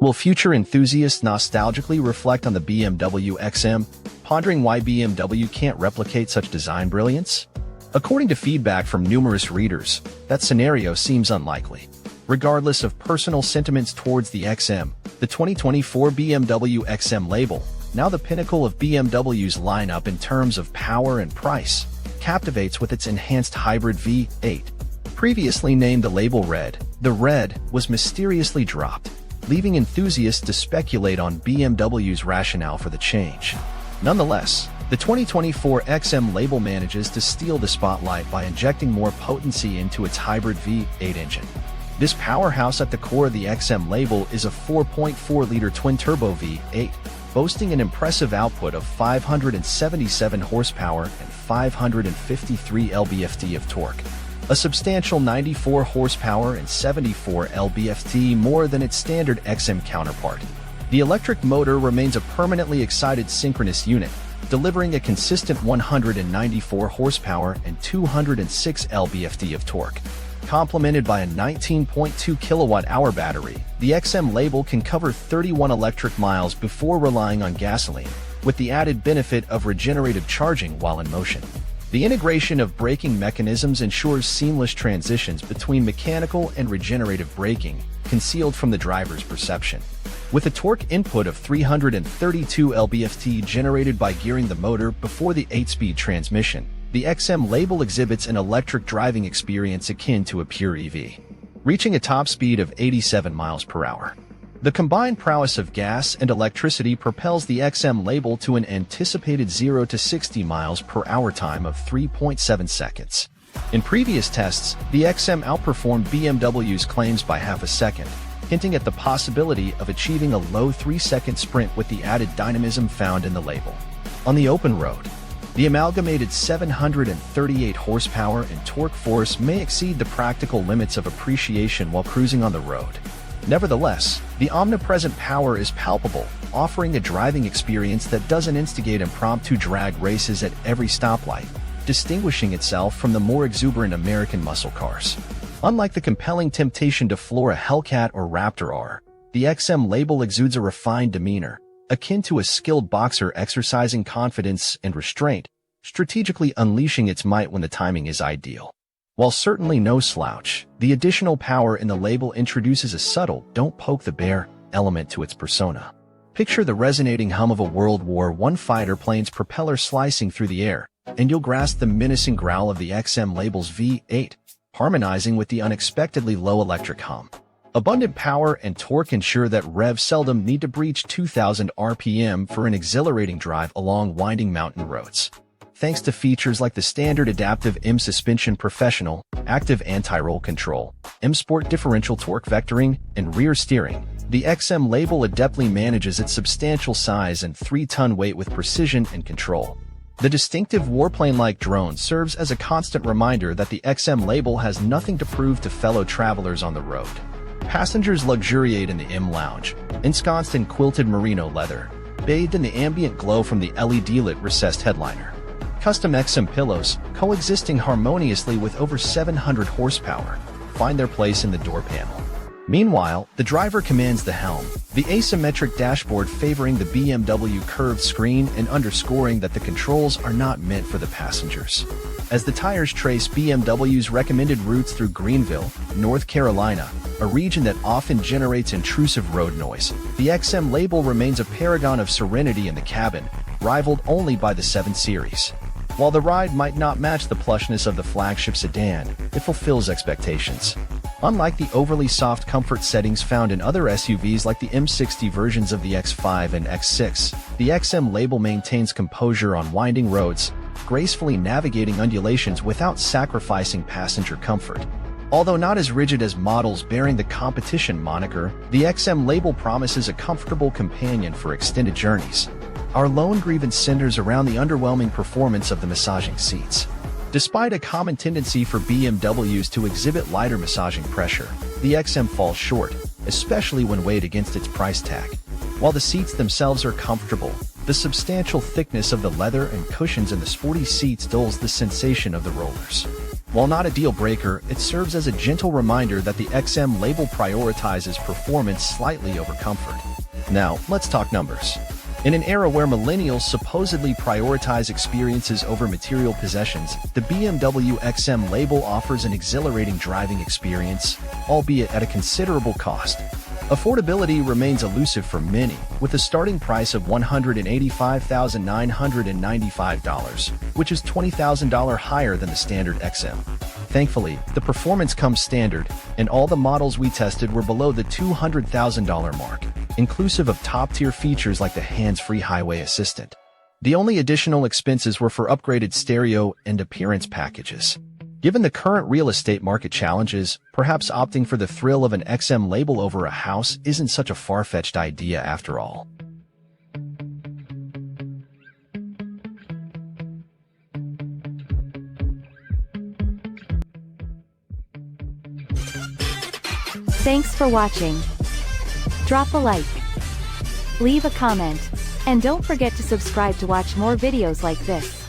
Will future enthusiasts nostalgically reflect on the BMW XM, pondering why BMW can't replicate such design brilliance? According to feedback from numerous readers, that scenario seems unlikely. Regardless of personal sentiments towards the XM, the 2024 BMW XM label, now the pinnacle of BMW's lineup in terms of power and price, captivates with its enhanced hybrid V8. Previously named the label Red, the Red was mysteriously dropped, leaving enthusiasts to speculate on BMW's rationale for the change. Nonetheless, the 2024 XM label manages to steal the spotlight by injecting more potency into its hybrid V8 engine. This powerhouse at the core of the XM label is a 4.4-liter twin-turbo V8, boasting an impressive output of 577 horsepower and 553 lb-ft of torque. A substantial 94 horsepower and 74 lb-ft more than its standard XM counterpart. The electric motor remains a permanently excited synchronous unit, delivering a consistent 194 horsepower and 206 lb-ft of torque. Complemented by a 19.2 kilowatt-hour battery, the XM label can cover 31 electric miles before relying on gasoline, with the added benefit of regenerative charging while in motion. The integration of braking mechanisms ensures seamless transitions between mechanical and regenerative braking, concealed from the driver's perception. With a torque input of 332 lb-ft generated by gearing the motor before the 8-speed transmission, the XM label exhibits an electric driving experience akin to a pure EV, reaching a top speed of 87 miles per hour. The combined prowess of gas and electricity propels the XM label to an anticipated 0 to 60 miles per hour time of 3.7 seconds. In previous tests, the XM outperformed BMW's claims by half a second, hinting at the possibility of achieving a low 3-second sprint with the added dynamism found in the label. On the open road, the amalgamated 738 horsepower and torque force may exceed the practical limits of appreciation while cruising on the road. Nevertheless, the omnipresent power is palpable, offering a driving experience that doesn't instigate impromptu drag races at every stoplight, distinguishing itself from the more exuberant American muscle cars. Unlike the compelling temptation to floor a Hellcat or Raptor R, the XM label exudes a refined demeanor, akin to a skilled boxer exercising confidence and restraint, strategically unleashing its might when the timing is ideal. While certainly no slouch, the additional power in the label introduces a subtle "don't poke the bear" element to its persona. Picture the resonating hum of a World War I fighter plane's propeller slicing through the air, and you'll grasp the menacing growl of the XM label's V8, harmonizing with the unexpectedly low electric hum. Abundant power and torque ensure that revs seldom need to breach 2,000 RPM for an exhilarating drive along winding mountain roads. Thanks to features like the standard adaptive M suspension professional, active anti-roll control, M Sport differential torque vectoring, and rear steering, the XM label adeptly manages its substantial size and 3-ton weight with precision and control. The distinctive warplane-like drone serves as a constant reminder that the XM label has nothing to prove to fellow travelers on the road. Passengers luxuriate in the M Lounge, ensconced in quilted merino leather, bathed in the ambient glow from the LED-lit recessed headliner. Custom XM pillows, coexisting harmoniously with over 700 horsepower, find their place in the door panel. Meanwhile, the driver commands the helm, the asymmetric dashboard favoring the BMW curved screen and underscoring that the controls are not meant for the passengers. As the tires trace BMW's recommended routes through Greenville, North Carolina, a region that often generates intrusive road noise, the XM label remains a paragon of serenity in the cabin, rivaled only by the 7 Series. While the ride might not match the plushness of the flagship sedan, it fulfills expectations. Unlike the overly soft comfort settings found in other SUVs like the M60 versions of the X5 and X6, the XM label maintains composure on winding roads, gracefully navigating undulations without sacrificing passenger comfort. Although not as rigid as models bearing the competition moniker, the XM label promises a comfortable companion for extended journeys. Our lone grievance centers around the underwhelming performance of the massaging seats. Despite a common tendency for BMWs to exhibit lighter massaging pressure, the XM falls short, especially when weighed against its price tag. While the seats themselves are comfortable, the substantial thickness of the leather and cushions in the sporty seats dulls the sensation of the rollers. While not a deal breaker, it serves as a gentle reminder that the XM label prioritizes performance slightly over comfort. Now, let's talk numbers. In an era where millennials supposedly prioritize experiences over material possessions, the BMW XM label offers an exhilarating driving experience, albeit at a considerable cost. Affordability remains elusive for many, with a starting price of $185,995, which is $20,000 higher than the standard XM. Thankfully, the performance comes standard, and all the models we tested were below the $200,000 mark, inclusive of top-tier features like the hands-free highway assistant. The only additional expenses were for upgraded stereo and appearance packages. Given the current real estate market challenges, perhaps opting for the thrill of an XM label over a house isn't such a far-fetched idea after all. Thanks for watching. Drop a like, leave a comment, and don't forget to subscribe to watch more videos like this.